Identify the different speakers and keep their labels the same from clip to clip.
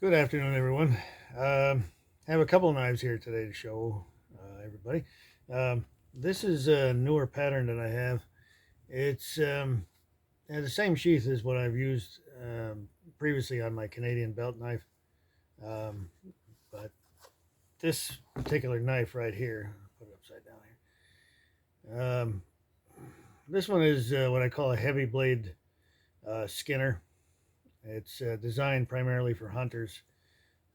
Speaker 1: Good afternoon, everyone. I have a couple of knives here today to show everybody. This is a newer pattern that I have. It's has the same sheath as what I've used previously on my Canadian belt knife. Um, but this particular knife right here, I'll put it upside down here. This one is what I call a heavy blade skinner. It's designed primarily for hunters.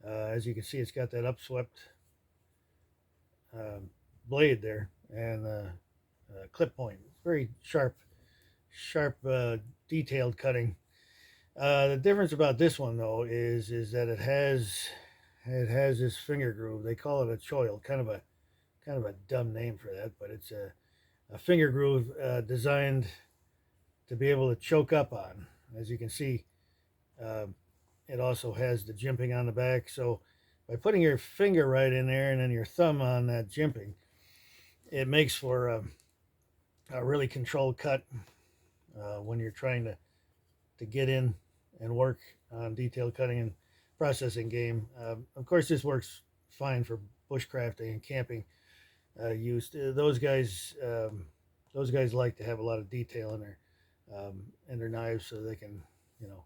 Speaker 1: As you can see, it's got that upswept uh, blade there and clip point. Very sharp, detailed cutting. The difference about this one though is that it has this finger groove. They call it a choil, kind of a dumb name for that, but it's a finger groove designed to be able to choke up on. As you can see, uh, it also has the jimping on the back. So by putting your finger right in there and then your thumb on that jimping, it makes for a really controlled cut when you're trying to get in and work on detailed cutting and processing game. Of course, this works fine for bushcrafting and camping use. Those guys like to have a lot of detail in their knives so they can, you know,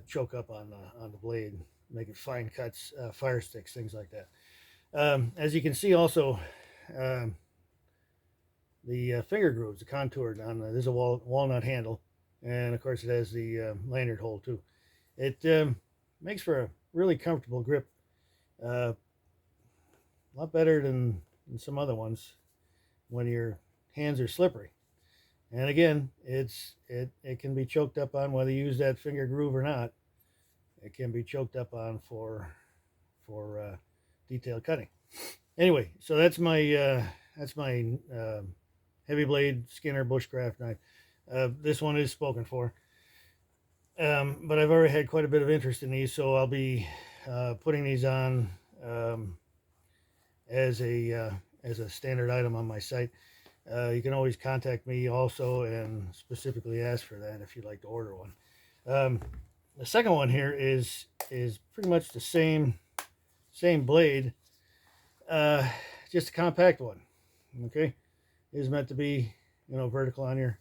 Speaker 1: choke up on the blade, making fine cuts, fire sticks, things like that. As you can see, also um, the finger grooves, the contoured on there's a walnut handle, and of course it has the lanyard hole too. It makes for a really comfortable grip, a lot better than some other ones when your hands are slippery. And again, it can be choked up on whether you use that finger groove or not. It can be choked up on for detailed cutting. Anyway, so that's my heavy blade Skinner Bushcraft knife. This one is spoken for, but I've already had quite a bit of interest in these, so I'll be putting these on as a standard item on my site. You can always contact me also and specifically ask for that if you'd like to order one. The second one here is pretty much the same blade, just a compact one. Okay, it is meant to be, you know, vertical on your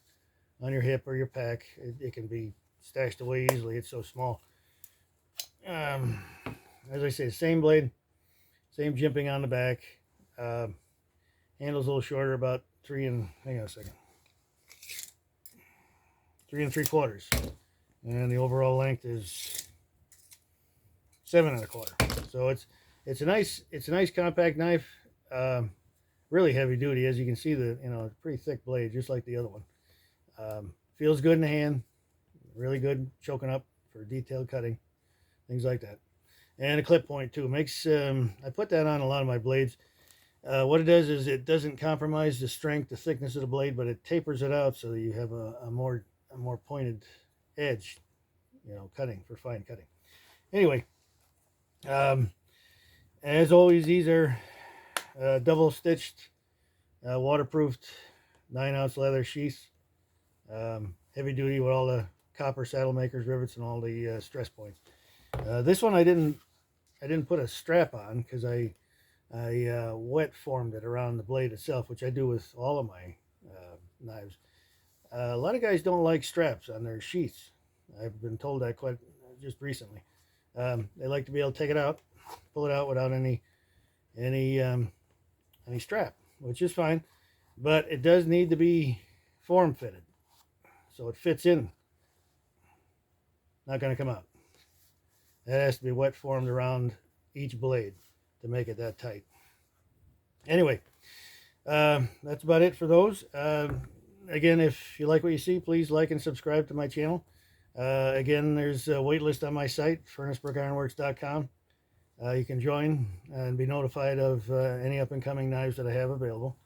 Speaker 1: hip or your pack. It can be stashed away easily. It's so small. As I say, same blade, same jimping on the back. Handle's a little shorter, about hang on a second, 3 3/4, and the overall length is 7 1/4. So it's a nice compact knife, really heavy duty. As you can see, it's a pretty thick blade, just like the other one. Feels good in the hand, really good choking up for detailed cutting, things like that. And a clip point too makes. I put that on a lot of my blades. What it does is it doesn't compromise the strength, the thickness of the blade, but it tapers it out so that you have a more pointed edge, you know, cutting for fine cutting. Anyway, as always, these are double stitched, waterproofed 9-ounce leather sheaths, heavy duty with all the copper saddle makers, rivets, and all the stress points. This one I didn't put a strap on because I wet formed it around the blade itself, which I do with all of my knives. A lot of guys don't like straps on their sheaths. I've been told that quite just recently. They like to be able to take it out, pull it out without any strap, which is fine, but it does need to be form fitted so it fits in. Not going to come out. That has to be wet formed around each blade to make it that tight. Anyway, that's about it for those. Again, if you like what you see, please like and subscribe to my channel. Again, there's a wait list on my site, furnacebrookironworks.com. You can join and be notified of any up and coming knives that I have available.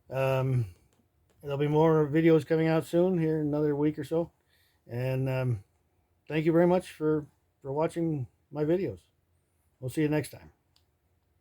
Speaker 1: There'll be more videos coming out soon, here in another week or so. And thank you very much for watching my videos. We'll see you next time.